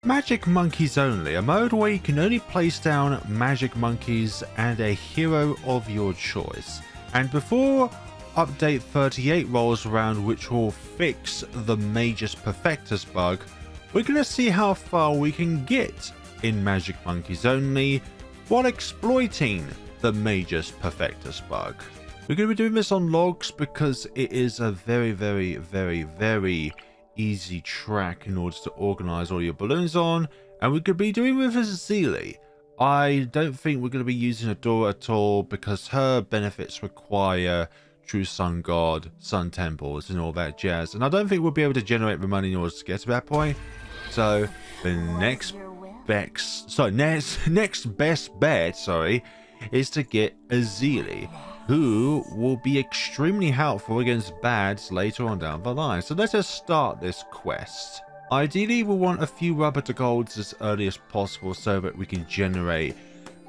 Magic Monkeys Only, a mode where you can only place down magic monkeys and a hero of your choice. And before update 38 rolls around, which will fix the Magus Perfectus bug, we're going to see how far we can get in Magic Monkeys Only while exploiting the Magus Perfectus bug. We're going to be doing this on logs because it is a very easy track in order to organize all your balloons on, and we could be doing with Ezili. I don't think we're going to be using Adora at all because her benefits require True Sun God, Sun Temples and all that jazz, and I don't think we'll be able to generate the money in order to get to that point. So the next best bet is to get Ezili, who will be extremely helpful against B.A.Ds later on down the line. So let us start this quest. Ideally, we'll want a few rubber to golds as early as possible so that we can generate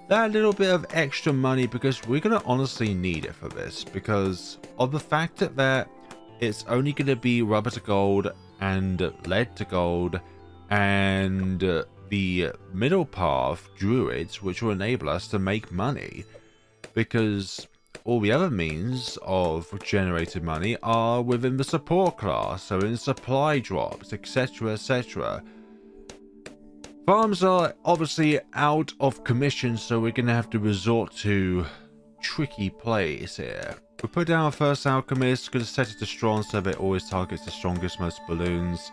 that little bit of extra money, because we're going to honestly need it for this, because of the fact that it's only going to be rubber to gold and lead to gold and the middle path druids, which will enable us to make money, because all the other means of generated money are within the support class, so in supply drops, etc. Farms are obviously out of commission, so we're going to have to resort to tricky plays here. We put down our first alchemist, going to set it to strong so that it always targets the strongest, most balloons.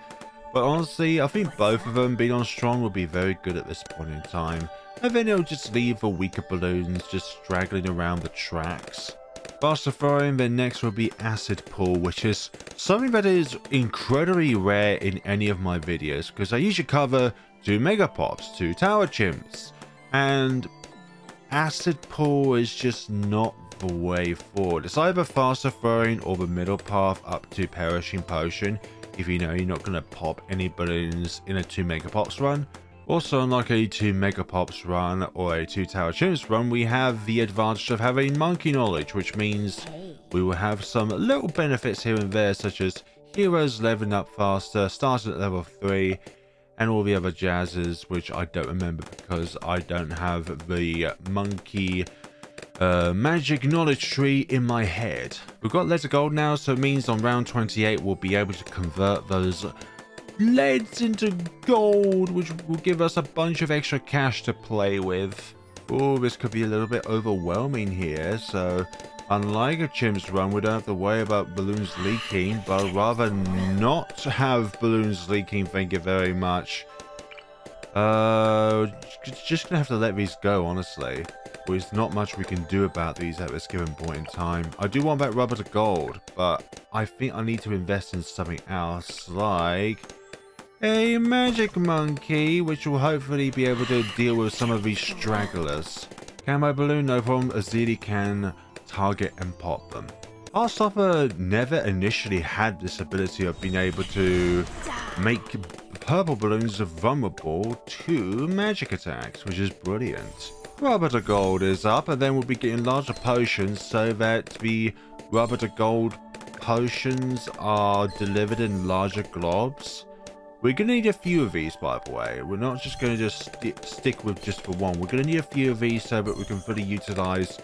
But honestly, I think both of them being on strong will be very good at this point in time. And then it'll just leave the weaker balloons just straggling around the tracks. Faster throwing, then next will be acid pull, which is something that is incredibly rare in any of my videos, because I usually cover 2 mega pops, 2 tower chimps, and acid pull is just not the way forward. It's either faster throwing or the middle path up to perishing potion, if you know you're not going to pop any balloons in a 2 mega pops run. Also, unlike a 2 mega pops run or a 2 tower chimps run, we have the advantage of having monkey knowledge, which means we will have some little benefits here and there, such as heroes leveling up faster, starting at level 3, and all the other jazzes, which I don't remember because I don't have the monkey magic knowledge tree in my head. We've got lead to gold now, so it means on round 28 we'll be able to convert those leads into gold, which will give us a bunch of extra cash to play with. Oh, this could be a little bit overwhelming here, so unlike a chimps run, we don't have to worry about balloons leaking, but rather not have balloons leaking, thank you very much. Just gonna have to let these go, honestly. There's not much we can do about these at this given point in time. I do want that rubber to gold, but I think I need to invest in something else, like a magic monkey, which will hopefully be able to deal with some of these stragglers. Camo balloon, no problem. Ezili can target and pop them. Our stopper never initially had this ability of being able to make purple balloons vulnerable to magic attacks, which is brilliant. Rubber to gold is up, and then we'll be getting larger potions so that the rubber to gold potions are delivered in larger globs. We're going to need a few of these, by the way. We're not just going to just stick with just the one. We're going to need a few of these so that we can fully utilize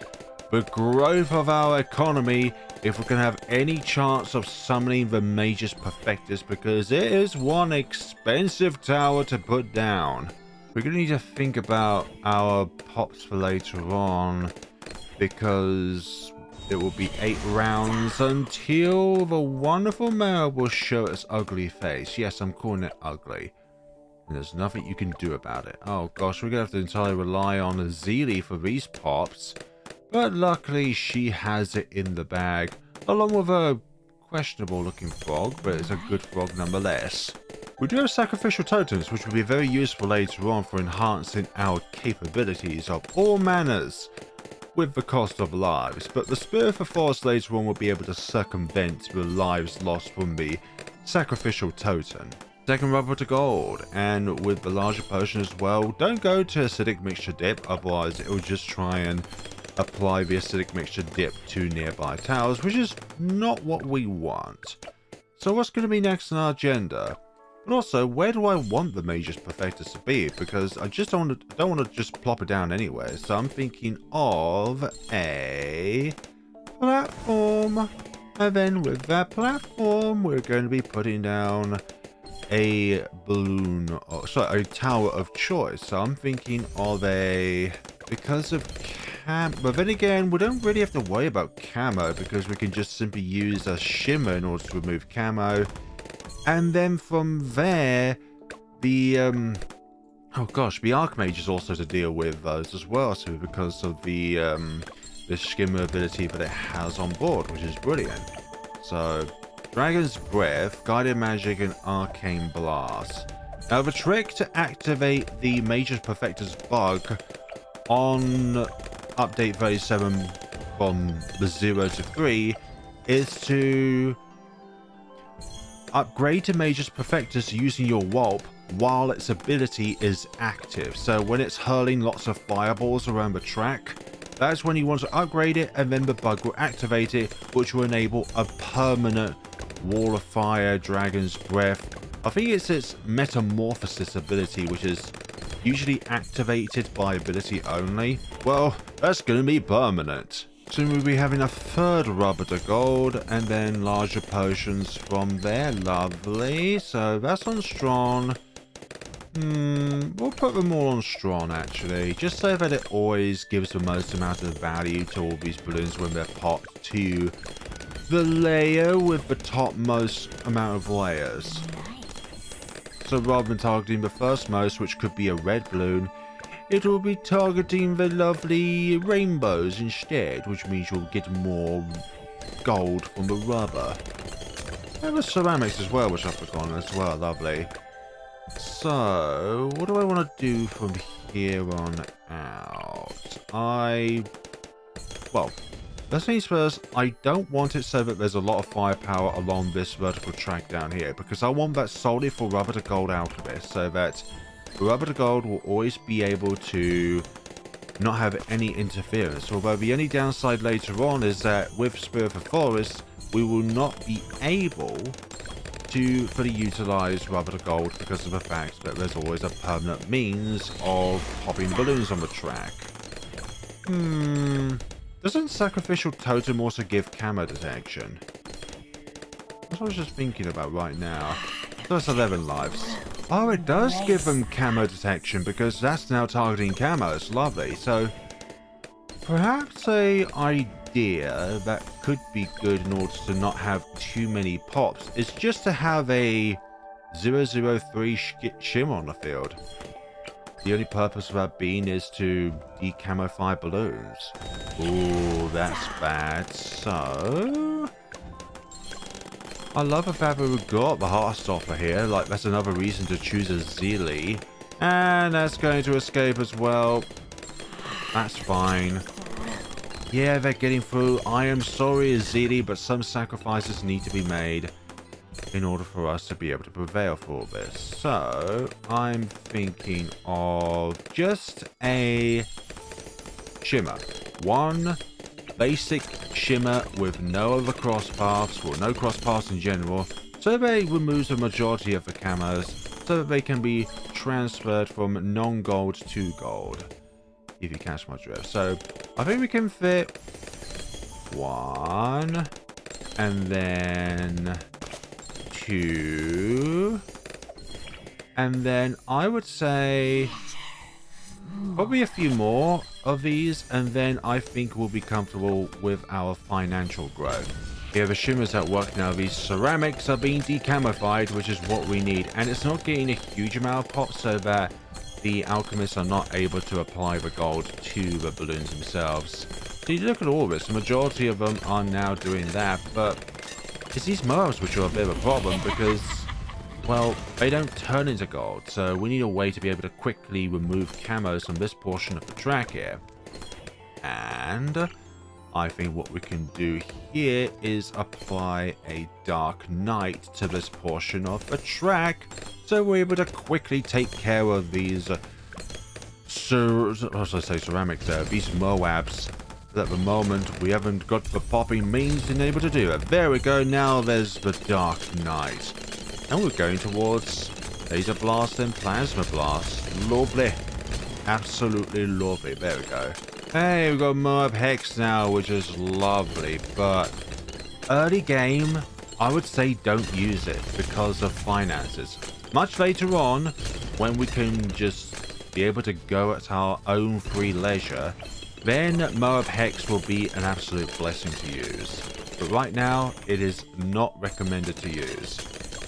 the growth of our economy if we're going to have any chance of summoning the Magus Perfectus, because it is one expensive tower to put down. We're going to need to think about our pops for later on, because it will be 8 rounds until the wonderful male will show its ugly face. Yes, I'm calling it ugly. And there's nothing you can do about it. Oh gosh, we're going to have to entirely rely on Ezili for these pops. But luckily she has it in the bag, along with a questionable looking frog, but it's a good frog nonetheless. We do have sacrificial totems, which will be very useful later on for enhancing our capabilities of all manners with the cost of lives, but the Spirit of the Forest later on will be able to circumvent the lives lost from the sacrificial totem. Second rubber to gold, and with the larger potion as well. Don't go to acidic mixture dip, otherwise it will just try and apply the acidic mixture dip to nearby towers, which is not what we want. So what's going to be next on our agenda? But also, where do I want the Magus Perfectus to be? Because I just don't want to just plop it down anywhere. So I'm thinking of a platform. And then with that platform, we're going to be putting down a balloon, or sorry, a tower of choice. So I'm thinking of a, because of but then again, we don't really have to worry about camo because we can just simply use a shimmer in order to remove camo. And then from there, the oh gosh, the Archmage is also to deal with those as well. So because of the shimmer ability that it has on board, which is brilliant. So Dragon's Breath, Guided Magic, and Arcane Blast. Now the trick to activate the Magus Perfectus bug on update 37 from the 0 to 3 is to upgrade to Magus Perfectus using your Whelp while its ability is active. So when it's hurling lots of fireballs around the track, that's when you want to upgrade it, and then the bug will activate it, which will enable a permanent Wall of Fire, Dragon's Breath. I think it's its Metamorphosis ability, which is usually activated by ability only. Well, that's going to be permanent. So we'll be having a third rubber to gold, and then larger potions from there. Lovely. So that's on strong. We'll put them all on strong, actually, just so that it always gives the most amount of value to all these balloons when they're popped to the layer with the topmost amount of layers. So rather than targeting the first most, which could be a red balloon, it will be targeting the lovely rainbows instead, which means you'll get more gold from the rubber. And the ceramics as well, which I've forgotten as well. Lovely. So, what do I want to do from here on out? Well, let's things first, I don't want it so that there's a lot of firepower along this vertical track down here, because I want that solely for rubber to gold alchemist, so that rubber to gold will always be able to not have any interference. Although the only downside later on is that with Spirit of the Forest, we will not be able to fully utilize rubber to gold because of the fact that there's always a permanent means of popping balloons on the track. Doesn't Sacrificial Totem also give camo detection? That's what I was just thinking about right now. So that's 11 lives. Oh, it does give them camo detection because that's now targeting camo. It's lovely. So perhaps a idea that could be good in order to not have too many pops is just to have a 003 shimmer on the field. The only purpose of that being is to decamify balloons. Ooh, that's bad. So I love the fact that we've got the Heartstopper here. Like, that's another reason to choose a Ezili. And that's going to escape as well. That's fine. Yeah, they're getting through. I am sorry, Ezili, but some sacrifices need to be made in order for us to be able to prevail for all this. So, I'm thinking of just a shimmer. One basic shimmer with no other cross paths, or no cross paths in general, so they remove the majority of the camos, so that they can be transferred from non-gold to gold, if you catch my drift. So I think we can fit one, and then two, and then I would say probably a few more of these, and then I think we'll be comfortable with our financial growth. Here, the shimmers at work now. These ceramics are being decamified, which is what we need, and it's not getting a huge amount of pop, so that the alchemists are not able to apply the gold to the balloons themselves. So you look at all this, the majority of them are now doing that, but it's these Moabs which are a bit of a problem because, well, they don't turn into gold, so we need a way to be able to quickly remove camos from this portion of the track here. And I think what we can do here is apply a Dark Knight to this portion of the track, so we're able to quickly take care of these ceramics there, these Moabs. At the moment, we haven't got the popping means and able to do it. There we go, now there's the Dark Knight. And we're going towards Laser Blast and Plasma Blast. Lovely. Absolutely lovely. There we go. Hey, we've got Moab Hex now, which is lovely. But early game, I would say don't use it because of finances. Much later on, when we can just be able to go at our own free leisure, then Moab Hex will be an absolute blessing to use. But right now, it is not recommended to use.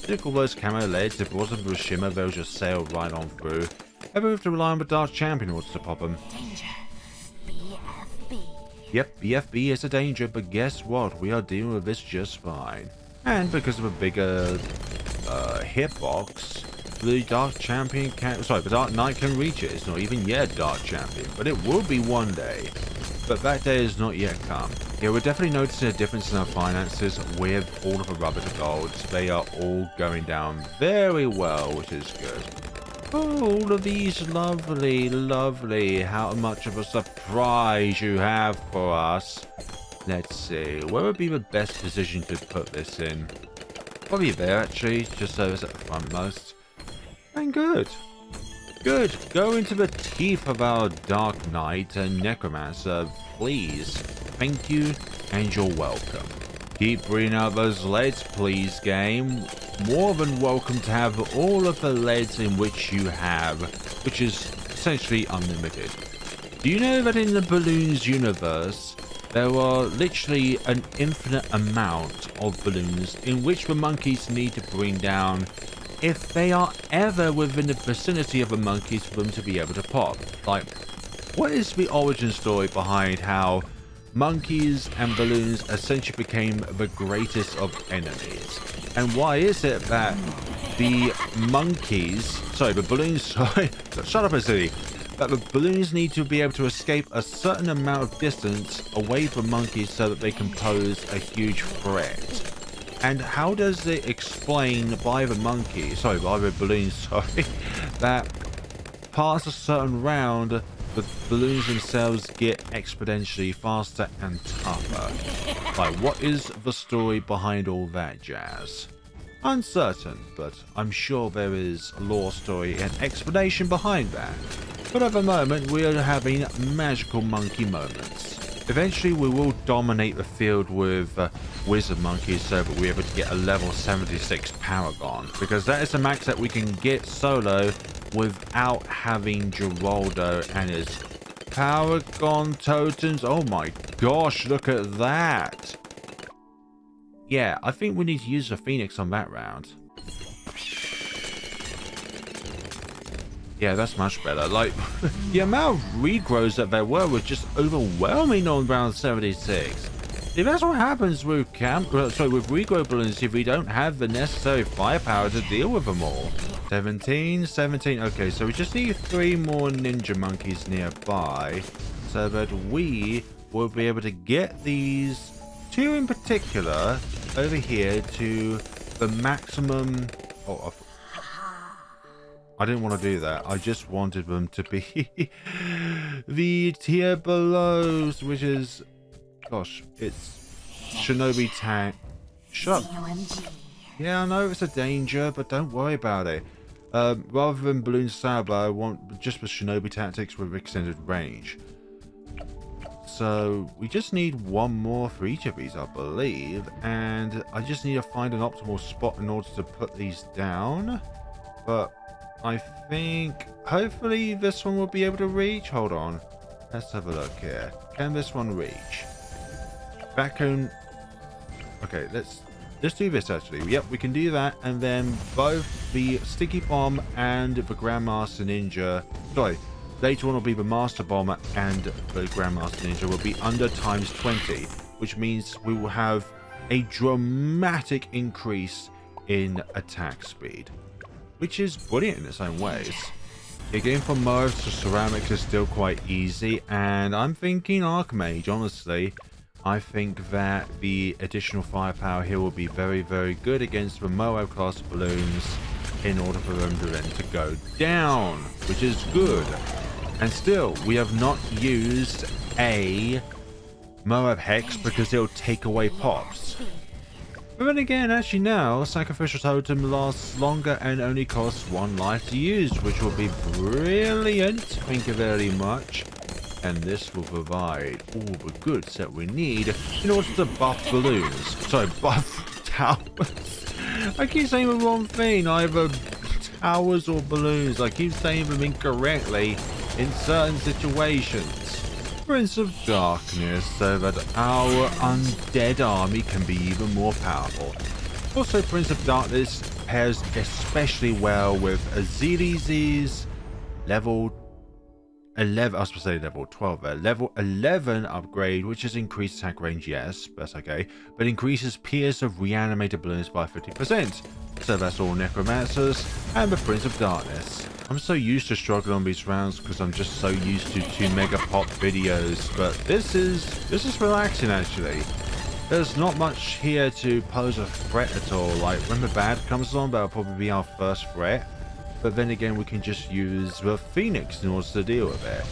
Look, all those camo leads, if it wasn't for a shimmer, they'll just sail right on through. Ever have to rely on the Dark Champion in order to pop them. Danger. BFB. Yep, BFB is a danger, but guess what? We are dealing with this just fine. And because of a bigger hitbox, the Dark Champion can... Sorry, the Dark Knight can reach it. It's not even yet Dark Champion, but it will be one day. But that day has not yet come. Yeah, we're definitely noticing a difference in our finances with all of the rubber to golds. They are all going down very well, which is good. Oh, all of these lovely, lovely. How much of a surprise you have for us. Let's see. Where would be the best position to put this in? Probably there, actually. Just so it's at the frontmost. And good. Good. Go into the teeth of our Dark Knight and Necromancer, please. Thank you, and you're welcome. Keep bringing out those leads, please, game. More than welcome to have all of the leads in which you have, which is essentially unlimited. Do you know that in the Balloons universe, there are literally an infinite amount of balloons in which the monkeys need to bring down if they are ever within the vicinity of the monkeys for them to be able to pop? Like, what is the origin story behind how monkeys and balloons essentially became the greatest of enemies? And why is it that the balloons, shut up, Ezili, that the balloons need to be able to escape a certain amount of distance away from monkeys so that they can pose a huge threat? And how does it explain by the balloons, that past a certain round, the balloons themselves get exponentially faster and tougher? Like, what is the story behind all that jazz? Uncertain, but I'm sure there is a lore story and explanation behind that. But at the moment, we are having magical monkey moments. Eventually, we will dominate the field with wizard monkeys so that we're able to get a level 76 Paragon, because that is the max that we can get solo without having Geraldo and his Paragon totems. Oh my gosh, look at that. Yeah, I think we need to use the Phoenix on that round. Yeah, that's much better. Like, the amount of regrows that there were was just overwhelming on round 76. If that's what happens with with regrow balloons, if we don't have the necessary firepower to deal with them all. 17. Okay, so we just need 3 more ninja monkeys nearby so that we will be able to get these 2 in particular over here to the maximum. Oh, I didn't want to do that. I just wanted them to be the tier below, which is, gosh, it's Shinobi tank. Shut up. Yeah, I know it's a danger, but don't worry about it. Rather than Balloon Saber, I want just the Shinobi tactics with extended range. So we just need 1 more for each of these, I believe, and I just need to find an optimal spot in order to put these down. But I think hopefully this one will be able to reach. Hold on, let's have a look here. Can this one reach? Raccoon. Okay, let's do this actually. Yep, we can do that, and then both the Sticky Bomb and the Grandmaster Ninja, sorry, later on will be the Master Bomber and the Grandmaster Ninja will be under ×20, which means we will have a dramatic increase in attack speed, which is brilliant in its own ways. Yeah, getting from Moabs to Ceramics is still quite easy, and I'm thinking Archmage, honestly. I think that the additional firepower here will be very, very good against the Moab class balloons in order for them to then to go down, which is good. And still, we have not used a Moab Hex because it'll take away pops. But then again, actually now, Sacrificial Totem lasts longer and only costs 1 life to use, which will be brilliant. Thank you very much. And this will provide all the goods that we need in order to buff balloons. Sorry, buff towers. I keep saying the wrong thing, either towers or balloons. I keep saying them incorrectly in certain situations. Prince of Darkness, so that our undead army can be even more powerful. Also, Prince of Darkness pairs especially well with Ezili's level 11, I was supposed to say level 12 there. Level 11 upgrade, which is increased attack range, yes, that's okay, but increases pierce of reanimated balloons by 50%. So that's all Necromancers and the Prince of Darkness. I'm so used to struggling on these rounds because I'm just so used to 2 mega pop videos, but this is relaxing actually. There's not much here to pose a threat at all. Like when the B.A.D comes along, that'll probably be our first threat. But then again, we can just use the Phoenix in order to deal with it.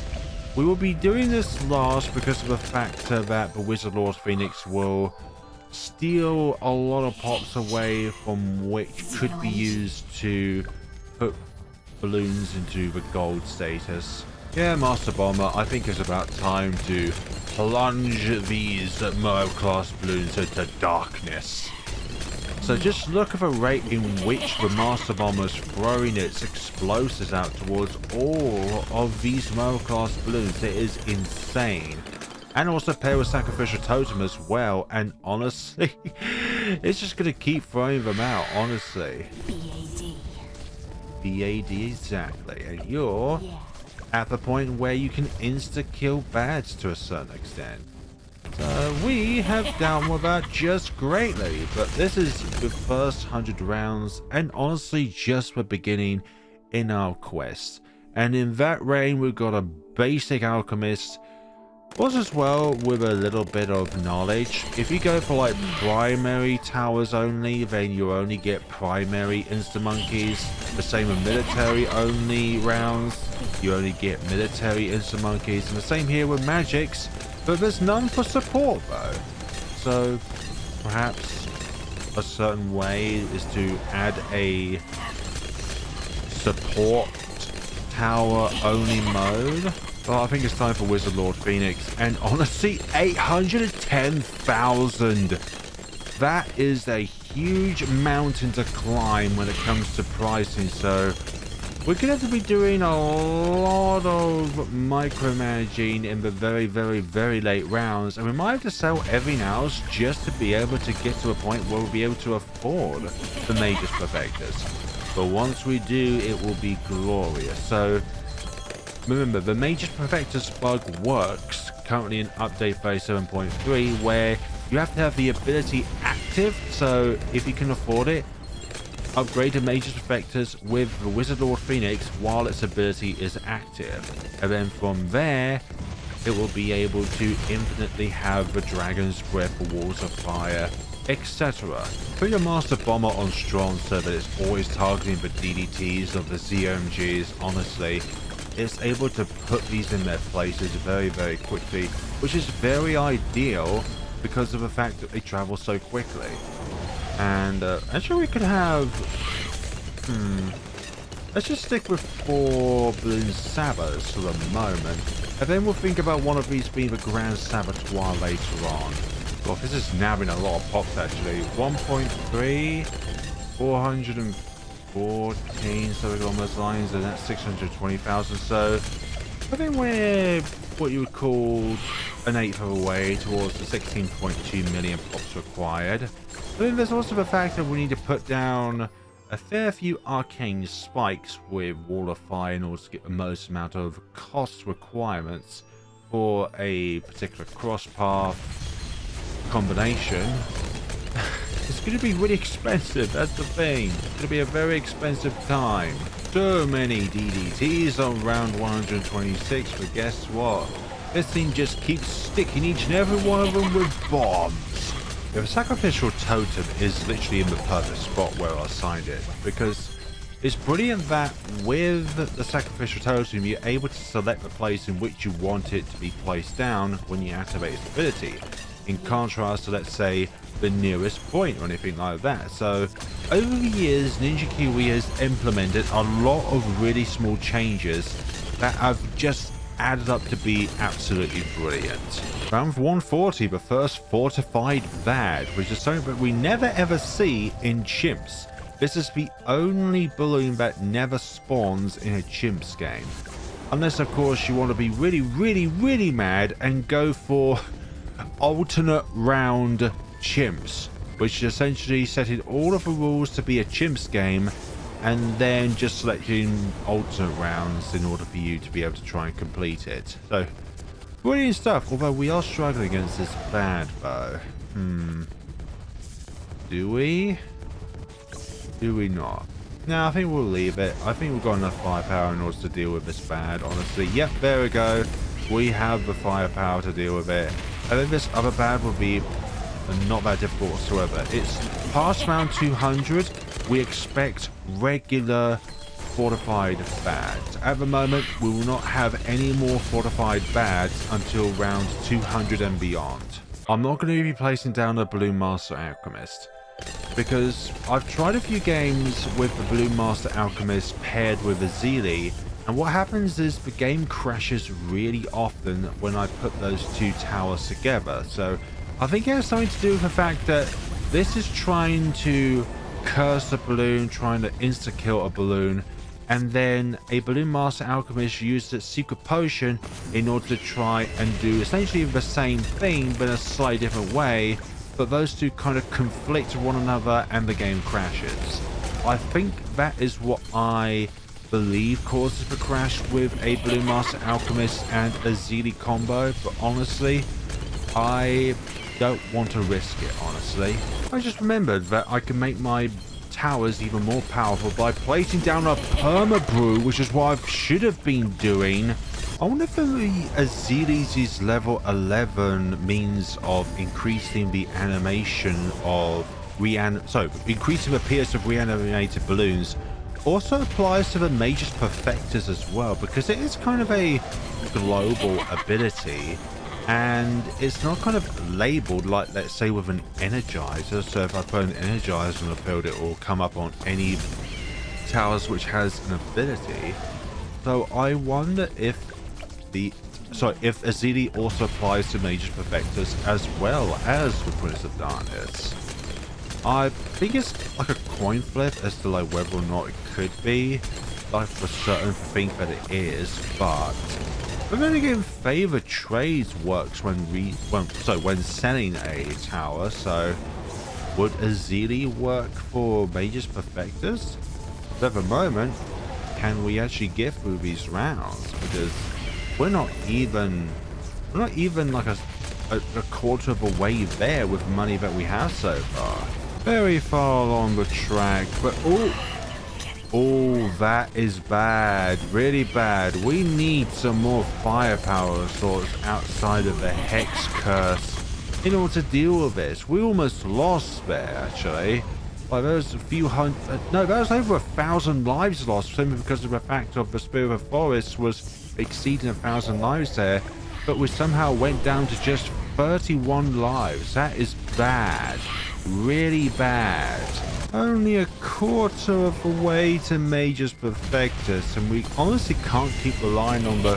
We will be doing this last because of the fact that the Wizard Lord Phoenix will steal a lot of pops away from which could be used to put balloons into the gold status. Yeah, Master Bomber, I think it's about time to plunge these Merv class balloons into darkness. So just look at the rate in which the Master Bomber is throwing its explosives out towards all of these Merv class balloons. It is insane. And also pair with Sacrificial Totem as well. And honestly, it's just going to keep throwing them out, honestly. B.A.D. B.A.D. exactly. And you're at the point where you can insta-kill B.A.Ds to a certain extent. So we have dealt with that just greatly, but this is the first 100 rounds and honestly just the beginning in our quest. And in that reign we've got a basic alchemist, plus as well with a little bit of knowledge. If you go for like primary towers only, then you only get primary insta-monkeys. The same with military only rounds, you only get military insta-monkeys. And the same here with magics. But there's none for support though. So perhaps a certain way is to add a support tower only mode. But I think it's time for Wizard Lord Phoenix. And honestly, 810,000. That is a huge mountain to climb when it comes to pricing. So we're going to have to be doing a lot of micromanaging in the very, very, very late rounds. And we might have to sell everything else just to be able to get to a point where we'll be able to afford the Magus Perfectus. But once we do, it will be glorious. So remember, the Magus Perfectus bug works currently in update phase 7.3, where you have to have the ability active. So if you can afford it, upgrade to Magus Perfectus with the Wizard Lord Phoenix while its ability is active. And then from there, it will be able to infinitely have the Dragon's Breath, the Walls of Fire, etc. Put your Master Bomber on strong so that it's always targeting the DDTs of the ZOMGs. Honestly, it's able to put these in their places very, very quickly, which is very ideal because of the fact that they travel so quickly. And actually we could have, let's just stick with 4 Balloon Sabbats for the moment, and then we'll think about one of these being the Grand Saboteur later on. Well, this is nabbing a lot of pops actually. 1.3, 414, so we're on those lines, and that's 620,000. So I think we're what you would call an eighth of a way towards the 16.2 million pops required. But then there's also the fact that we need to put down a fair few arcane spikes with Wall of Fire in order to get the most amount of cost requirements for a particular cross path combination. It's going to be really expensive, that's the thing. It's going to be a very expensive time. So many DDTs on round 126, but guess what? This thing just keeps sticking each and every one of them with bombs. The Sacrificial Totem is literally in the perfect spot where I assigned it, because it's brilliant that with the Sacrificial Totem you're able to select the place in which you want it to be placed down when you activate its ability. in contrast to, let's say, the nearest point or anything like that. So over the years, Ninja Kiwi has implemented a lot of really small changes that have just added up to be absolutely brilliant. Round 140, the first fortified bad, which is something that we never ever see in chimps. This is the only balloon that never spawns in a chimps game. Unless, of course, you want to be really mad and go for alternate round chimps, which is essentially setting all of the rules to be a chimps game and then just selecting alternate rounds in order for you to be able to try and complete it. So, brilliant stuff, although we are struggling against this bad though. Do we? Do we not? No, I think we'll leave it. I think we've got enough firepower in order to deal with this bad, honestly. Yep, there we go. We have the firepower to deal with it. I think this other bad will be not that difficult whatsoever. It's past round 200. We expect regular fortified bads. At the moment, we will not have any more fortified bads until round 200 and beyond. I'm not going to be placing down a Balloon Master Alchemist, because I've tried a few games with the Balloon Master Alchemist paired with Ezili, and what happens is the game crashes really often when I put those two towers together. So I think it has something to do with the fact that this is trying to curse a balloon, trying to insta-kill a balloon, and then a Balloon Master Alchemist used its secret potion in order to try and do essentially the same thing but in a slightly different way. But those two kind of conflict with one another and the game crashes. I think that is what I believe causes the crash with a Balloon Master Alchemist and a Ezili combo, but honestly, I don't want to risk it, honestly. I just remembered that I can make my towers even more powerful by placing down a perma brew, which is what I should have been doing. I wonder if the Ezili's level 11 means of increasing the animation of increasing the PS of reanimated balloons also applies to the Magus Perfectus as well, because it is kind of a global ability and it's not kind of labeled like, let's say, with an energizer. So if I put an energizer on the field, it will come up on any towers which has an ability. So I wonder if if Ezili also applies to Magus Perfectus as well as the Prince of Darkness. I think it's like a coin flip as to like whether or not it could be. I for certain think that it is, but then again, favor trades works when selling a tower. So would Ezili work for Magus Perfectus? At the moment, can we actually get through these rounds? Because we're not even like a quarter of a way there with money that we have so far. Very far along the track, but oh, that is bad, really bad. We need some more firepower sorts outside of the Hex Curse in order to deal with this. We almost lost there, actually. Like, there was a few hundred, no, there was over 1,000 lives lost simply because of the fact of the Spirit of the Forest was exceeding 1,000 lives there, but we somehow went down to just 31 lives. That is bad, really bad. Only a quarter of the way to Magus Perfectus, and we honestly can't keep relying on the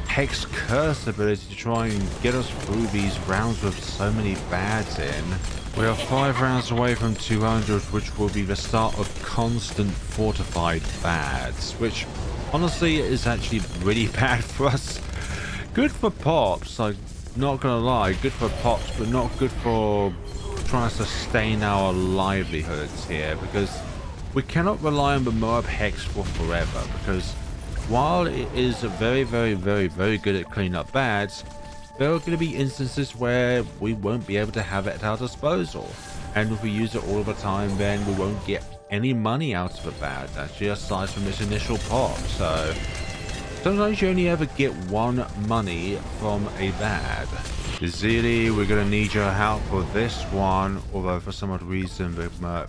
Hex Curse ability to try and get us through these rounds with so many bads in. We are 5 rounds away from 200, which will be the start of constant fortified bads, which honestly is actually really bad for us. Good for pops, I'm not gonna lie, good for pops, but not good for trying to sustain our livelihoods here, because we cannot rely on the Moab Hex for forever, because while it is very good at cleaning up bads, there are going to be instances where we won't be able to have it at our disposal, and if we use it all the time, then we won't get any money out of a bad, actually, aside from its initial pop. So sometimes you only ever get one money from a bad. Ezili, we're going to need your help for this one, although for some odd reason the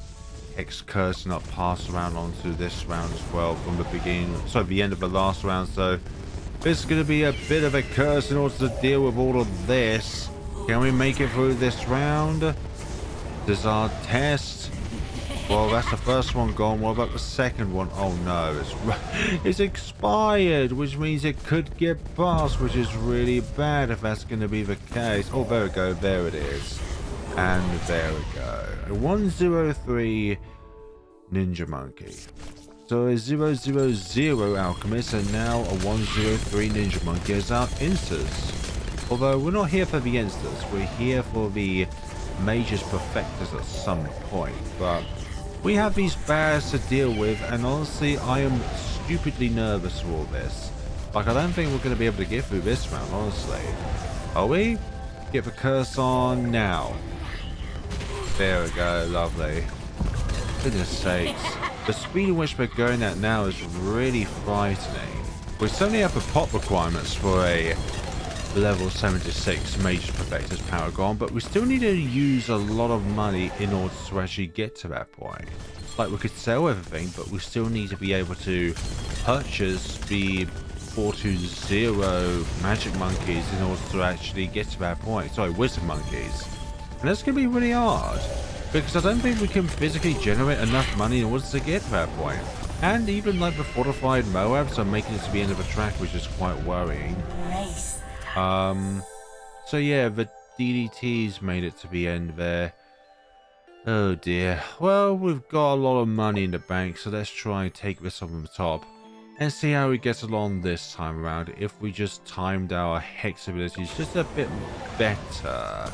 Hex Curse not passed around onto this round as well from the beginning, so the end of the last round. So this is going to be a bit of a curse in order to deal with all of this. Can we make it through this round? This is our test. Well, that's the first one gone. What about the second one? Oh no, it's expired, which means it could get past, which is really bad if that's going to be the case. Oh, there we go. There it is. And there we go. A 103 Ninja Monkey. So a 000 Alchemist and now a 103 Ninja Monkey as our instas. Although we're not here for the instas. We're here for the Magus Perfectus at some point. But we have these B.A.Ds to deal with, and honestly, I am stupidly nervous for all this. Like, I don't think we're going to be able to get through this round, honestly. Are we? Get the curse on now. There we go, lovely. Goodness sakes. The speed in which we're going at now is really frightening. We certainly have the pop requirements for a level 76 Magus Perfectus Paragon, but we still need to use a lot of money in order to actually get to that point. Like, we could sell everything, but we still need to be able to purchase the 420 magic monkeys in order to actually get to that point. Sorry, wizard monkeys. And that's going to be really hard, because I don't think we can physically generate enough money in order to get to that point. And even like the fortified Moabs are making it to the end of the track, which is quite worrying. So yeah, the DDTs made it to the end there. Oh dear. Well, we've got a lot of money in the bank, so let's try and take this on the top and see how we get along this time around if we just timed our hex abilities just a bit better.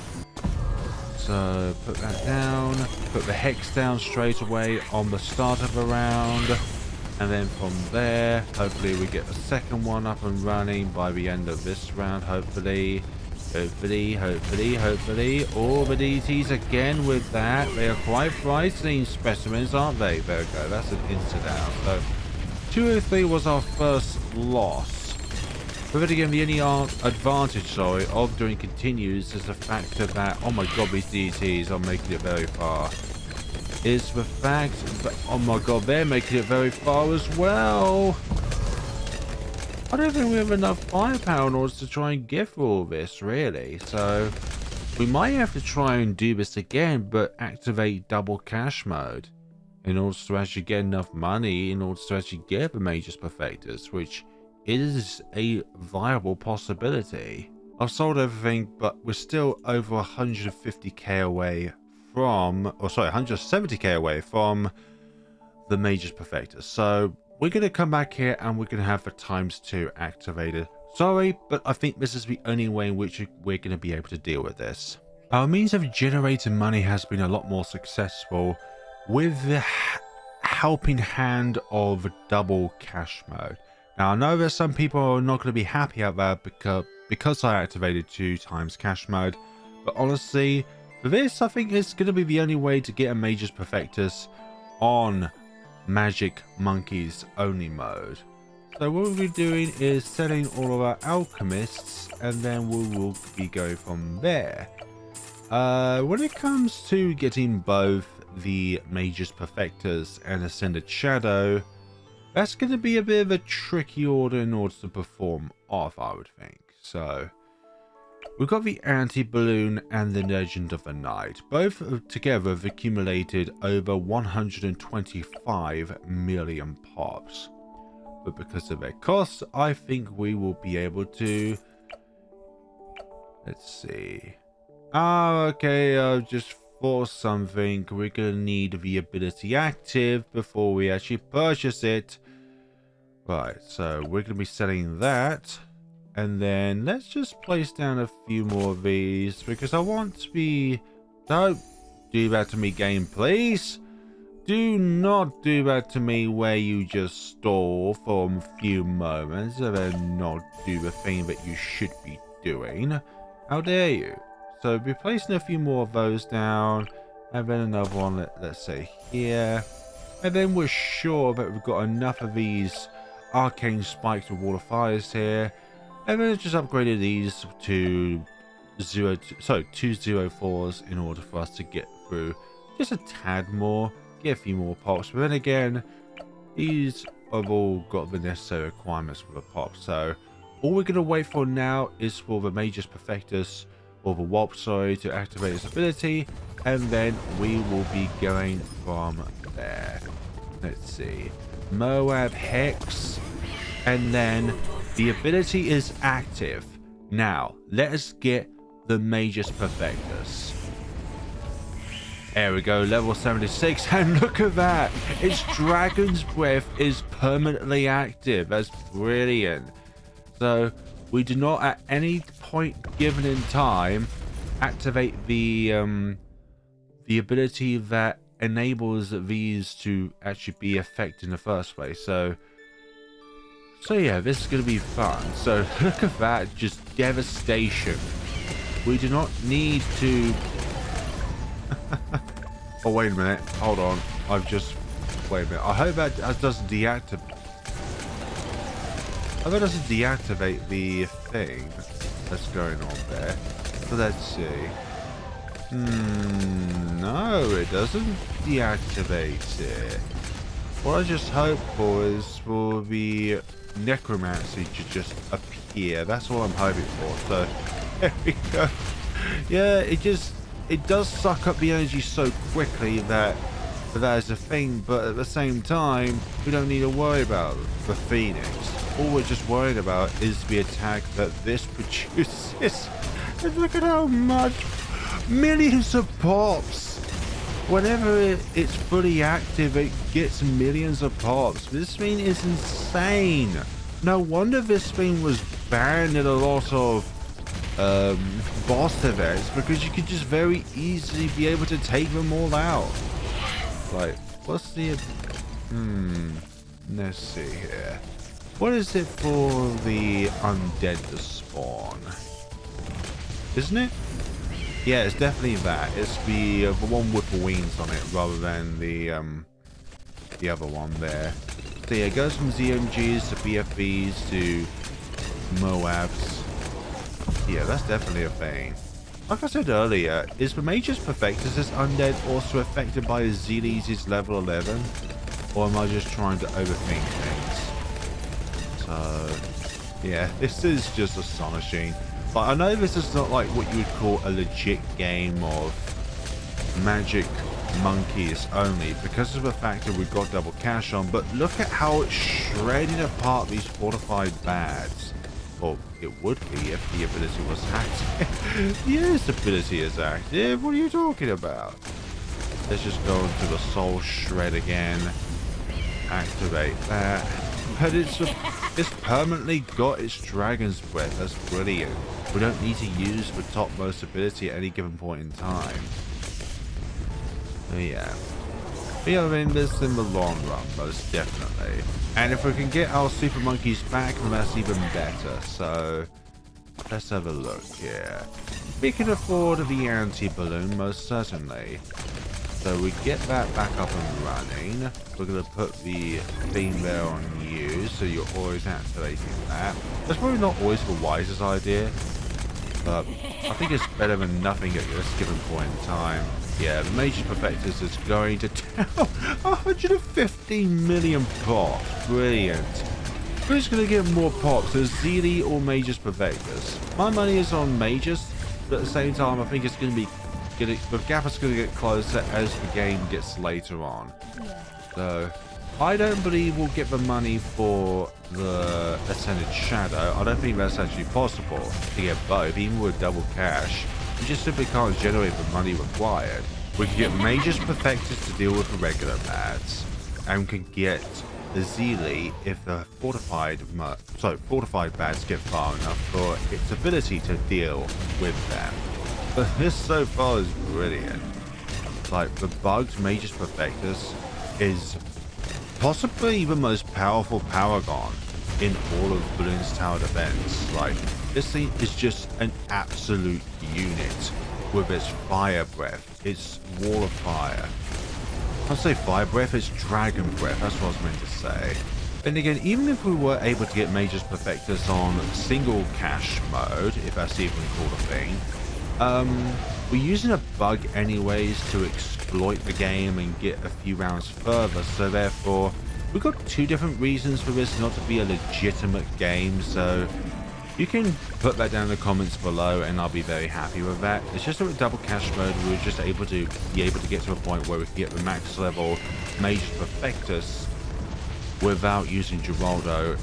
So put that down, put the hex down straight away on the start of the round, and then from there hopefully we get the second one up and running by the end of this round. Hopefully all the DTs again with that. They are quite frightening specimens, aren't they? There we go, that's an instant out. So 203 was our first loss. But then again, the only advantage, sorry, of doing continues is the fact that, oh my god, these DTs are making it very far. Is the fact that, oh my god, they're making it very far as well. I don't think we have enough firepower in order to try and get through all this, really. So we might have to try and do this again, but activate double cash mode in order to actually get enough money in order to actually get the Magus Perfectus, which is a viable possibility. I've sold everything, but we're still over 150k away from, or sorry, 170k away from the Magus Perfectus. So we're going to come back here and we're going to have the ×2 activated. Sorry, but I think this is the only way in which we're going to be able to deal with this. Our means of generating money has been a lot more successful with the helping hand of double cash mode. Now, I know that some people are not going to be happy about that because I activated 2x cash mode, but honestly, for this, I think it's going to be the only way to get a Magus Perfectus on Magic Monkeys only mode. So what we'll be doing is selling all of our alchemists, and then we will be going from there. When it comes to getting both the Magus Perfectus and Ascended Shadow, that's going to be a bit of a tricky order in order to perform off, I would think. So we've got the Anti-Balloon and the Legend of the Night. Both together have accumulated over 125 million pops. But because of their costs, I think we will be able to... Let's see. Oh, okay, I've just thought something. We're going to need the ability active before we actually purchase it. Right, so we're going to be selling that. And then let's just place down a few more of these, because I want to be... Don't do that to me, game, please. Do not do that to me where you just stall for a few moments and then not do the thing that you should be doing. How dare you? So be placing a few more of those down, and then another one, let's say here. And then we're sure that we've got enough of these arcane spikes with water fires here. And then just upgraded these to 204s in order for us to get through just a tad more, get a few more pops. But then again, these have all got the necessary requirements for the pop. So all we're going to wait for now is for the Magus Perfectus or the warp, sorry, to activate its ability, and then we will be going from there. Let's see. Moab Hex, and then the ability is active. Now, let us get the Magus Perfectus. There we go, level 76, and look at that! Its Dragon's Breath is permanently active. That's brilliant. So, we do not at any point given in time activate the ability that enables these to actually be effective in the first place. So yeah, this is going to be fun. So look at that, just devastation. We do not need to... Oh, wait a minute. Hold on. Wait a minute. I hope that doesn't deactivate... I hope it doesn't deactivate the thing that's going on there. So let's see. No, it doesn't deactivate it. What I just hope for is for the necromancy to just appear. That's all I'm hoping for. So there we go. Yeah, it does suck up the energy so quickly that is a thing, but at the same time we don't need to worry about the Phoenix. All we're just worried about is the attack that this produces. And look at how much, millions of pops. Whenever it's fully active, it gets millions of pops. This thing is insane. No wonder this thing was banned in a lot of boss events, because you could just very easily be able to take them all out. Like, what's the... let's see here. What is it for the undead to spawn? Isn't it? Yeah, it's definitely that. It's the one with the wings on it, rather than the other one there. So yeah, it goes from ZMGs to BFBs to Moabs. Yeah, that's definitely a thing. Like I said earlier, is the Magus Perfectus' undead also affected by Ezili's level 11? Or am I just trying to overthink things? So, yeah, this is just astonishing. But I know this is not like what you would call a legit game of magic monkeys only, because of the fact that we've got double cash on, but look at how it's shredding apart these fortified B.A.Ds. Well, it would be if the ability was active. Yes, the ability is active. What are you talking about? Let's just go into the soul shred again. Activate that. But it's permanently got its dragon's breath. That's brilliant. We don't need to use the topmost ability at any given point in time. So yeah. But yeah, I mean, this in the long run, most definitely. And if we can get our super monkeys back, then that's even better. So let's have a look here. We can afford the anti-balloon, most certainly. So we get that back up and running. We're going to put the theme there on you, so you're always activating that. That's probably not always the wisest idea, but I think it's better than nothing at this given point in time. Yeah, the Magus Perfectus is going to tell 115 million pops. Brilliant. Who's going to get more pops, Ezili or Magus Perfectus? My money is on Magus, but at the same time, I think it's going to be... the gap is going to get closer as the game gets later on. So, I don't believe we'll get the money for the Ascended Shadow. I don't think that's actually possible to get both, even with double cash. You just simply can't generate the money required. We can get Magus Perfectus to deal with the regular B.A.Ds, and we can get Ezili if the fortified B.A.Ds get far enough for its ability to deal with them. But this so far is brilliant. Like, the Bugged Magus Perfectus is possibly the most powerful Paragon in all of Bloons Tower Defense. Like, this thing is just an absolute unit with its fire breath, its wall of fire. I'll say fire breath, it's dragon breath, that's what I was meant to say. And again, even if we were able to get Magus Perfectus on single cash mode, if that's even called a thing, we're using a bug anyways to exploit the game and get a few rounds further, so therefore we've got two different reasons for this not to be a legitimate game. So You can put that down in the comments below and I'll be very happy with that. It's just that with double cash mode, we were just able to get to a point where we can get the max level Magus Perfectus without using Geraldo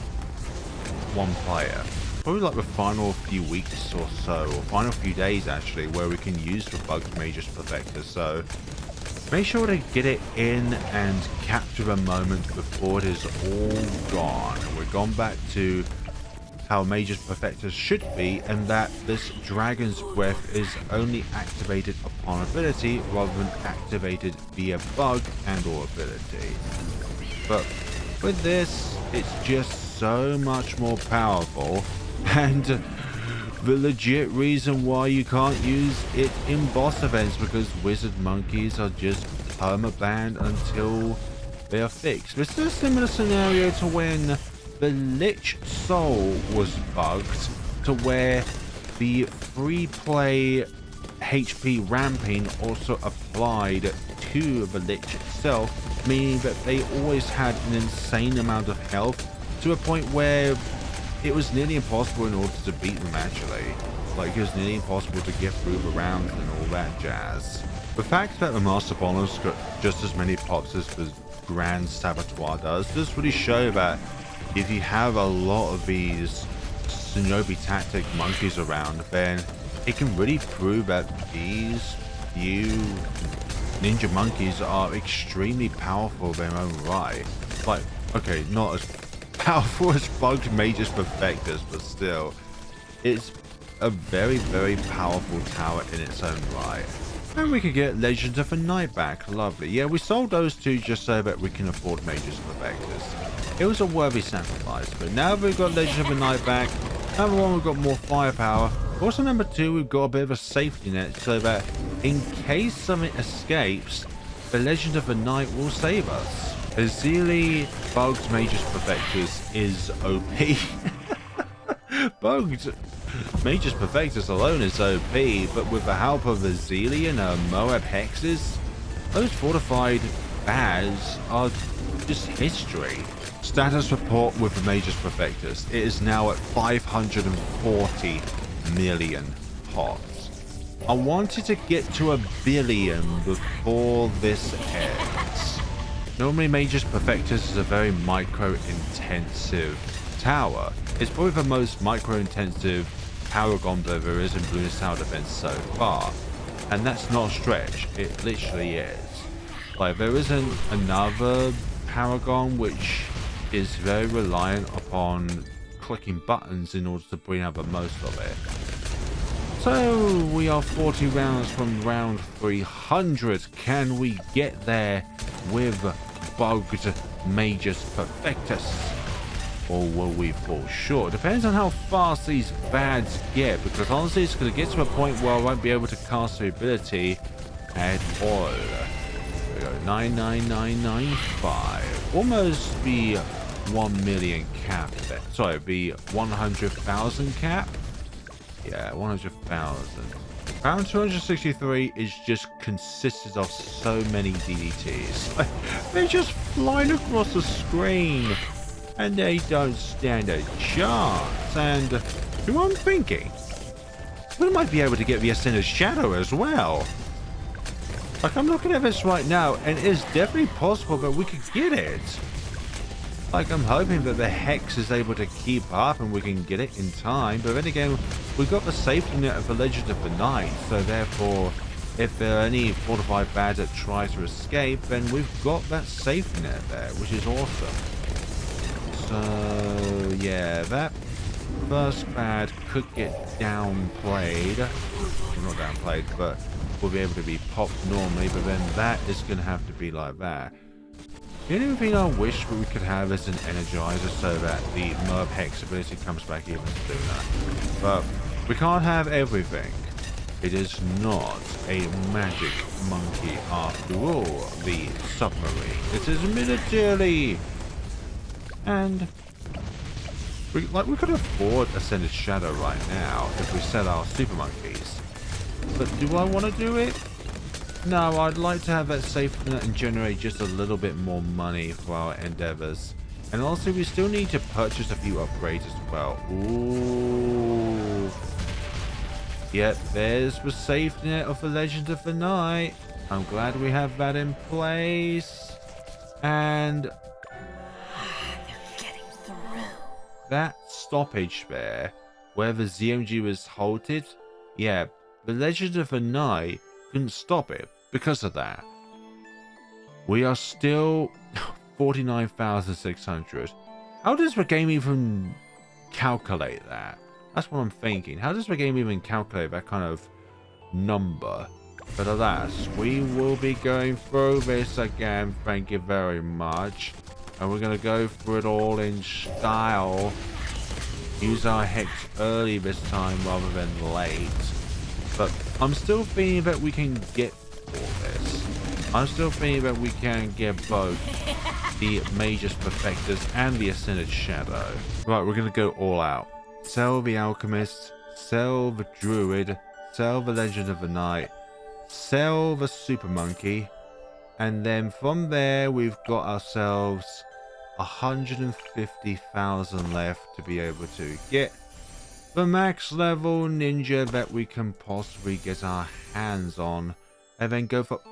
one player. Probably like the final few weeks or so, or final few days actually, where we can use the Bugged Magus Perfectus. So make sure to get it in and capture the moment before it is all gone. We're gone back to how Magus Perfectus should be, and that this Dragon's Breath is only activated upon ability rather than activated via bug and or ability. But with this, it's just so much more powerful, and the legit reason why you can't use it in boss events because wizard monkeys are just permabanned until they are fixed. This is a similar scenario to when the Lich Soul was bugged, to where the free play HP ramping also applied to the Lich itself, meaning that they always had an insane amount of health to a point where it was nearly impossible in order to beat them actually. Like, it was nearly impossible to get through the rounds and all that jazz. The fact that the Master Bonus got just as many pops as the Grand Saboteur does really show that if you have a lot of these Shinobi tactic monkeys around, then it can really prove that these few ninja monkeys are extremely powerful in their own right. Like, okay, not as powerful as Bugged Magus Perfectus, but still, it's a very, very powerful tower in its own right. And we could get Legends of the Night back. Lovely. Yeah, we sold those two just so that we can afford Magus Perfectus. It was a worthy sacrifice, but now we've got Legends of the Night back. Number one, we've got more firepower. Also, number two, we've got a bit of a safety net so that in case something escapes, the Legend of the Night will save us. Ezili Bugged Magus Perfectus is OP. Bugged Magus Perfectus alone is OP, but with the help of Ezili and Moab Hexes, those fortified B.A.Ds are just history. Status report with the Magus Perfectus. It is now at 540 million pots. I wanted to get to 1 billion before this ends. Normally Magus Perfectus is a very micro-intensive tower. It's probably the most micro-intensive Paragon there is in Blue Tower Defense so far. And that's not a stretch. It literally is. Like, there isn't another Paragon which is very reliant upon clicking buttons in order to bring out the most of it. So we are 40 rounds from round 300. Can we get there with Bugged Magus Perfectus? Or will we fall short? Depends on how fast these B.A.Ds get, because honestly it's going to get to a point where I won't be able to cast the ability at all. There we go, 99995. Almost the 1 million cap there. Sorry, the 100,000 cap? Yeah, 100,000. Round 263 is just consisted of so many DDTs. They're just flying across the screen and they don't stand a chance. And you know what I'm thinking? We might be able to get the Ascended Shadow as well. Like, I'm looking at this right now and it's definitely possible that we could get it. Like, I'm hoping that the Hex is able to keep up and we can get it in time. But then again, we've got the safety net of the Legend of the Night. So therefore, if there are any fortified B.A.Ds that try to escape, then we've got that safety net there, which is awesome. So, yeah, that first B.A.D could get downplayed. Well, not downplayed, but will be able to be popped normally. But then that is going to have to be like that. The only thing I wish we could have is an Energizer so that the Merb Hex ability comes back even sooner. But we can't have everything. It is not a magic monkey after all, the submarine. It is military. And we could afford Ascended Shadow right now if we sell our super monkeys. But do I want to do it? No, I'd like to have that safety net and generate just a little bit more money for our endeavors. And also, we still need to purchase a few upgrades as well. Ooh, Yep, there's the safety net of the Legend of the Night. I'm glad we have that in place. And They're getting through. that stoppage there, where the ZMG was halted, yeah, the Legend of the Night couldn't stop it because of that. We are still 49,600. How does the game even calculate that? That's what I'm thinking. How does the game even calculate that kind of number? But alas, we will be going through this again. Thank you very much. And we're going to go through it all in style. Use our hex early this time rather than late. But I'm still thinking that we can get all this. I'm still thinking that we can get both the Magus Perfectus and the Ascended Shadow. Right, we're going to go all out. Sell the Alchemist, sell the Druid, sell the Legend of the Night, sell the Super Monkey, and then from there we've got ourselves 150,000 left to be able to get the max level ninja that we can possibly get our hands on, and then go for...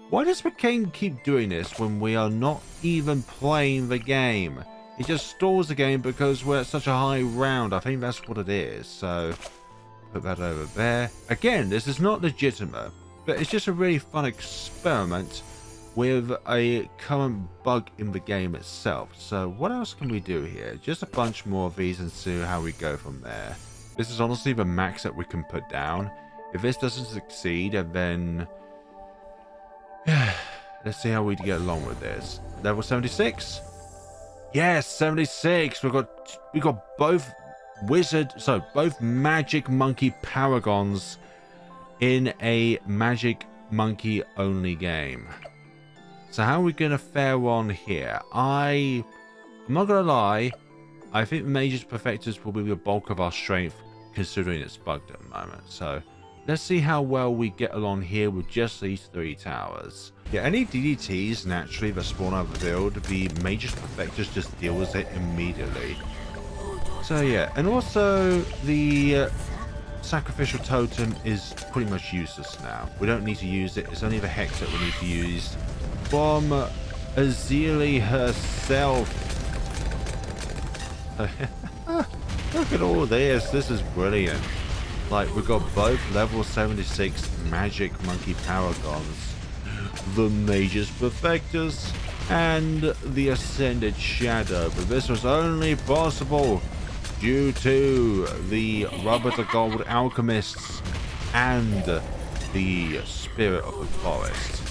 Why does the game keep doing this when we are not even playing the game? It just stalls the game because we're at such a high round. I think that's what it is. So, put that over there. Again, this is not legitimate, but it's just a really fun experiment with a current bug in the game itself. So, what else can we do here? Just a bunch more of these and see how we go from there. This is honestly the max that we can put down. If this doesn't succeed, then... let's see how we get along with this. Level 76? Yes, 76. We got both both Magic Monkey Paragons in a Magic Monkey only game. So how are we gonna fare on here? I'm not gonna lie, I think Magus Perfectus will be the bulk of our strength considering it's bugged at the moment. So let's see how well we get along here with just these 3 towers. Yeah, any DDTs naturally that spawn out of the field, the Magus Perfectus just deals with it immediately. So yeah, and also the Sacrificial Totem is pretty much useless now. We don't need to use it, it's only the Hex that we need to use from Ezili herself. Look at all this is brilliant. Like, we've got both level 76 Magic Monkey Paragons, the Magus Perfectus, and the Ascended Shadow. But this was only possible due to the Rubber to Gold Alchemists and the Spirit of the Forest.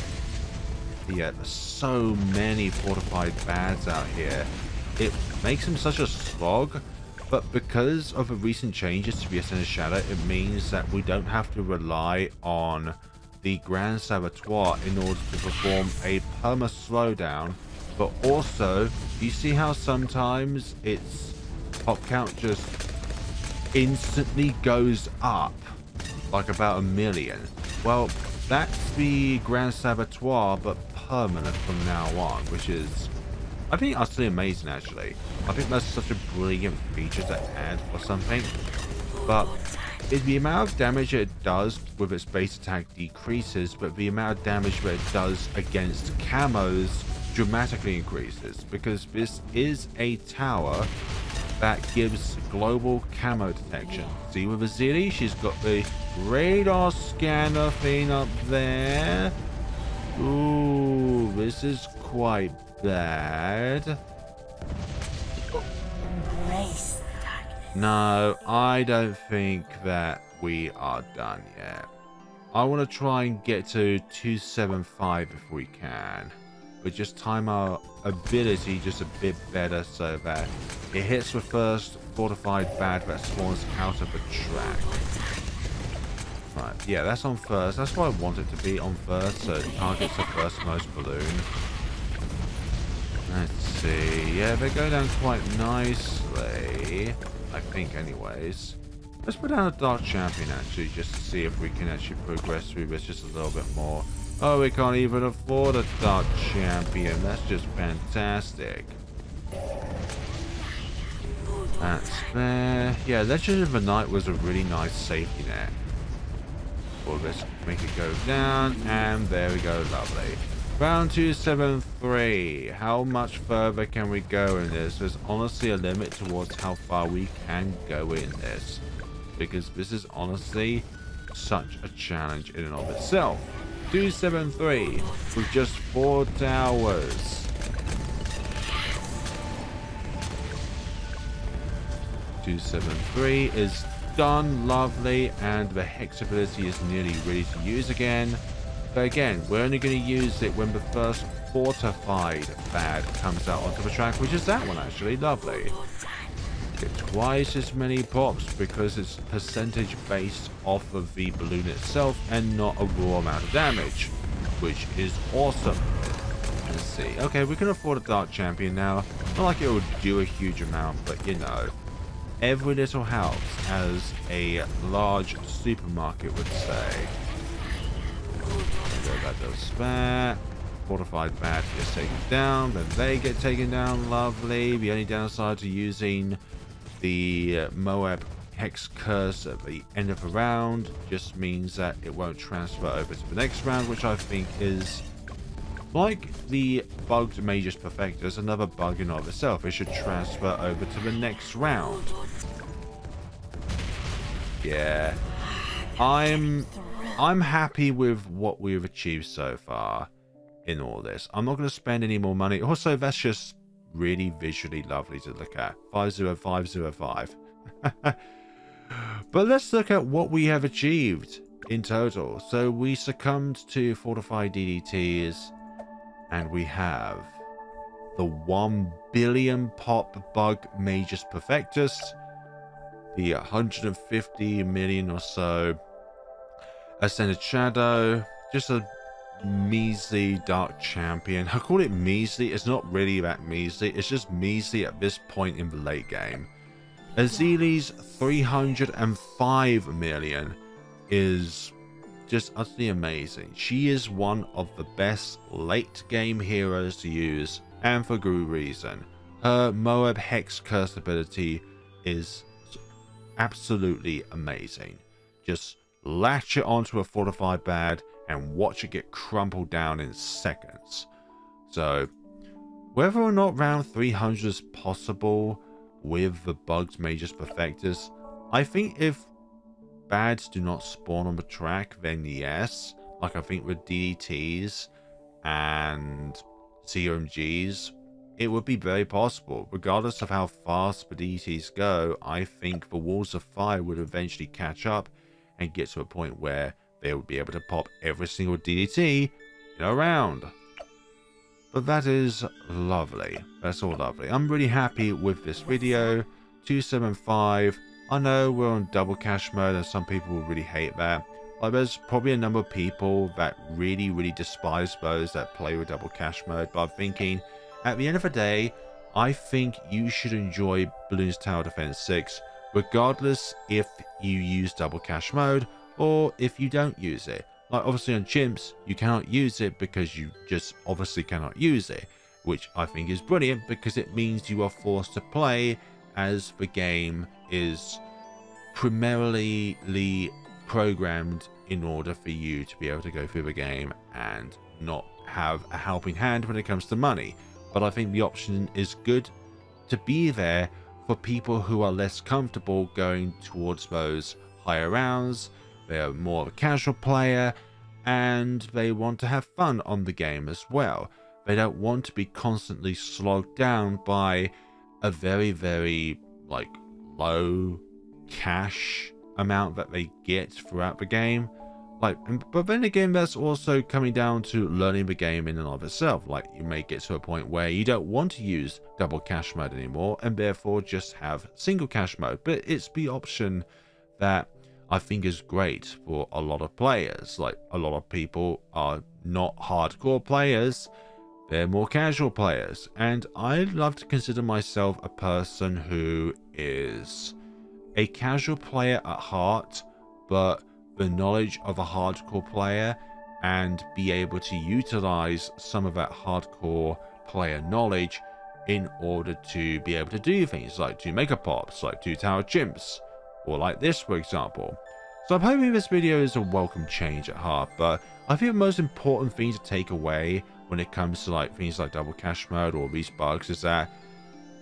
Yeah, there's so many fortified B.A.Ds out here. It makes them such a slog. But because of the recent changes to the Ascended Shadow, it means that we don't have to rely on the Grand Saboteur in order to perform a perma slowdown. But also, you see how sometimes its pop count just instantly goes up, like about 1 million. Well, that's the Grand Saboteur, but permanent from now on, which is, I think, utterly amazing actually. I think that's such a brilliant feature to add for something. But the amount of damage it does with its base attack decreases, but the amount of damage that it does against camos dramatically increases, because this is a tower that gives global camo detection. See with Ezili, she's got the radar scanner thing up there. Ooh, this is quite bad. Embrace the darkness. No, I don't think that we are done yet. I want to try and get to 275 if we can. But just time our ability just a bit better so that it hits the first fortified B.A.D that spawns out of the track. Right, yeah, that's on first. That's what I want it to be, on first, so it targets the first most balloon. Let's see. Yeah, they go down quite nicely, I think anyways. Let's put down a Dark Champion actually, just to see if we can actually progress through this just a little bit more. Oh, we can't even afford a Dark Champion. That's just fantastic. That's there. Yeah, Legend of the Night was a really nice safety net. Well, let's make it go down, and there we go, lovely. Round 273. How much further can we go in this? There's honestly a limit towards how far we can go in this, because this is honestly such a challenge in and of itself. 273 with just 4 towers. 273 is done, lovely, and the hex ability is nearly ready to use again. But again, we're only going to use it when the first fortified bad comes out onto the track, which is that one actually. Lovely. Get twice as many pops because it's percentage based off of the balloon itself and not a raw amount of damage, which is awesome. Let's see. Okay, we can afford a Dark Champion now. Not like it will do a huge amount, but you know, every little helps, as a large supermarket would say. So that does that. Fortified bad gets taken down, then they get taken down. Lovely. The only downside to using the Moab Hex Curse at the end of the round just means that it won't transfer over to the next round, which I think is like the Bugged Magus Perfectus, another bug in of itself. It should transfer over to the next round. Yeah, I'm happy with what we've achieved so far in all this. I'm not going to spend any more money. Also, that's just really visually lovely to look at. 50505. But let's look at what we have achieved in total. So we succumbed to fortified DDTs, and we have the 1 billion pop Bugged Magus Perfectus, the 150 million or so Ascended Shadow, just a measly Dark Champion. I call it measly. It's not really that measly. It's just measly at this point in the late game. Ezili's 305 million is just utterly amazing. She is one of the best late game heroes to use, and for good reason. Her Moab Hex Curse ability is absolutely amazing. Just latch it onto a fortified bad and watch it get crumpled down in seconds. So whether or not round 300 is possible with the Bugged Magus Perfectus, I think if bads do not spawn on the track, then yes. Like I think with DDTs and CMGs, it would be very possible. Regardless of how fast the DDTs go, I think the Walls of Fire would eventually catch up and get to a point where they would be able to pop every single DDT in a round. But that is lovely. That's all lovely. I'm really happy with this video. 275. I know we're on double cash mode and some people will really hate that. Like, there's probably a number of people that really despise those that play with double cash mode. But I'm thinking, at the end of the day, I think you should enjoy Bloons Tower Defense 6, regardless if you use double cash mode or if you don't use it. Like, obviously on chimps, you cannot use it because you just obviously cannot use it, which I think is brilliant because it means you are forced to play as the game is primarily programmed in order for you to be able to go through the game and not have a helping hand when it comes to money. But I think the option is good to be there for people who are less comfortable going towards those higher rounds. They're more of a casual player and they want to have fun on the game as well. They don't want to be constantly slogged down by a very like low cash amount that they get throughout the game. Like, but then again, that's also coming down to learning the game in and of itself. Like, you may get to a point where you don't want to use double cash mode anymore and therefore just have single cash mode. But it's the option that I think is great for a lot of players. Like, a lot of people are not hardcore players, they're more casual players, and I love to consider myself a person who is a casual player at heart, but the knowledge of a hardcore player, and be able to utilize some of that hardcore player knowledge in order to be able to do things like 2 mega pops, like 2 tower chimps, or like this, for example. So I'm hoping this video is a welcome change at heart, but I think the most important thing to take away when it comes to like things like double cash mode or these bugs is that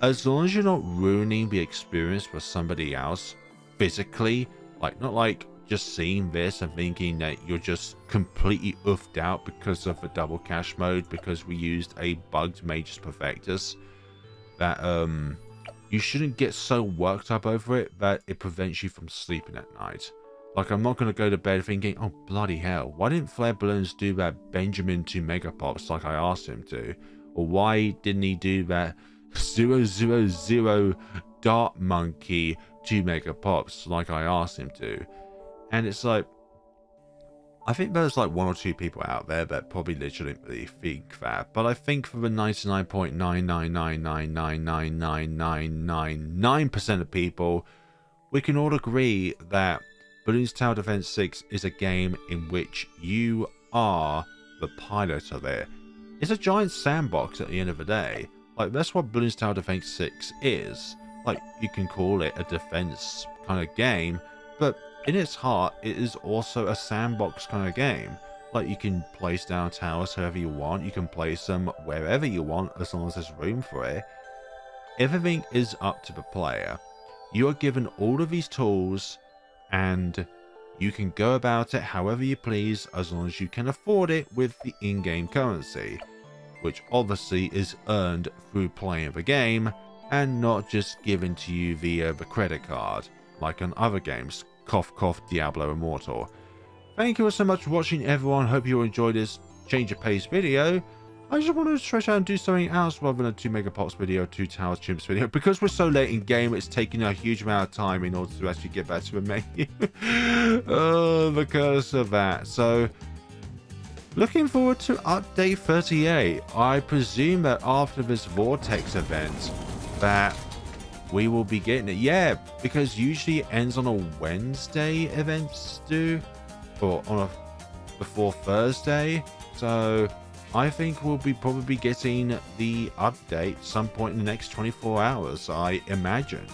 as long as you're not ruining the experience for somebody else physically, like not like just seeing this and thinking that you're just completely oofed out because of the double cash mode because we used a bugged Magus Perfectus, that you shouldn't get so worked up over it that it prevents you from sleeping at night. Like, I'm not going to go to bed thinking, oh bloody hell, why didn't Flare Balloons do that Benjamin 2 Mega Pops like I asked him to? Or why didn't he do that 000 Dart Monkey 2 Mega Pops like I asked him to? And it's like, I think there's like 1 or 2 people out there that probably legitimately think that, but I think for the 99.999999999% of people, we can all agree that Bloons Tower Defense 6 is a game in which you are the pilot of it. It's a giant sandbox at the end of the day. Like, that's what Bloons Tower Defense 6 is. Like, you can call it a defense kind of game, but in its heart, it is also a sandbox kind of game. Like, you can place down towers however you want, you can place them wherever you want as long as there's room for it. Everything is up to the player. You are given all of these tools, and you can go about it however you please as long as you can afford it with the in-game currency, which obviously is earned through playing the game and not just given to you via the credit card like on other games. Cough cough, Diablo Immortal. Thank you all so much for watching, everyone. Hope you enjoyed this change of pace video. I just wanted to stretch out and do something else rather than a 2 Mega Pops video, 2 Towers Chimps video. Because we're so late in game, it's taking a huge amount of time in order to actually get back to the menu. Oh, because of that. So, looking forward to update 38. I presume that after this Vortex event, that we will be getting it. Yeah, because usually it ends on a Wednesday, events do, or on a before Thursday. So I think we'll be probably getting the update some point in the next 24 hours, I imagine.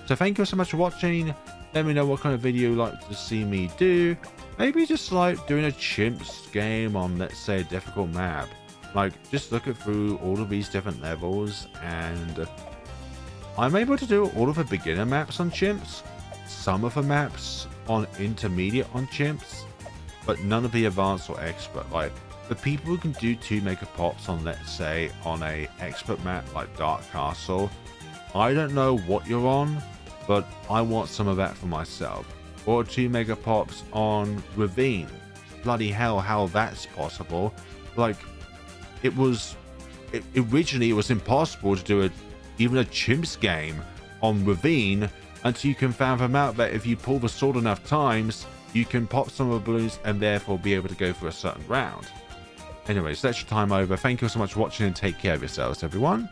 So thank you so much for watching. Let me know what kind of video you'd like to see me do. Maybe just like doing a chimps game on, let's say, a difficult map. Like, just look through all of these different levels, and I'm able to do all of the beginner maps on chimps, some of the maps on intermediate on chimps, but none of the advanced or expert. Like, the people who can do 2 Mega Pops on, let's say, on a expert map like Dark Castle, I don't know what you're on, but I want some of that for myself. Or 2 Mega Pops on Ravine. Bloody hell, how that's possible. Like, originally it was impossible to do even a chimps game on Ravine until you can fathom out that if you pull the sword enough times, you can pop some of the balloons and therefore be able to go for a certain round. Anyways, that's your time over. Thank you so much for watching and take care of yourselves, everyone.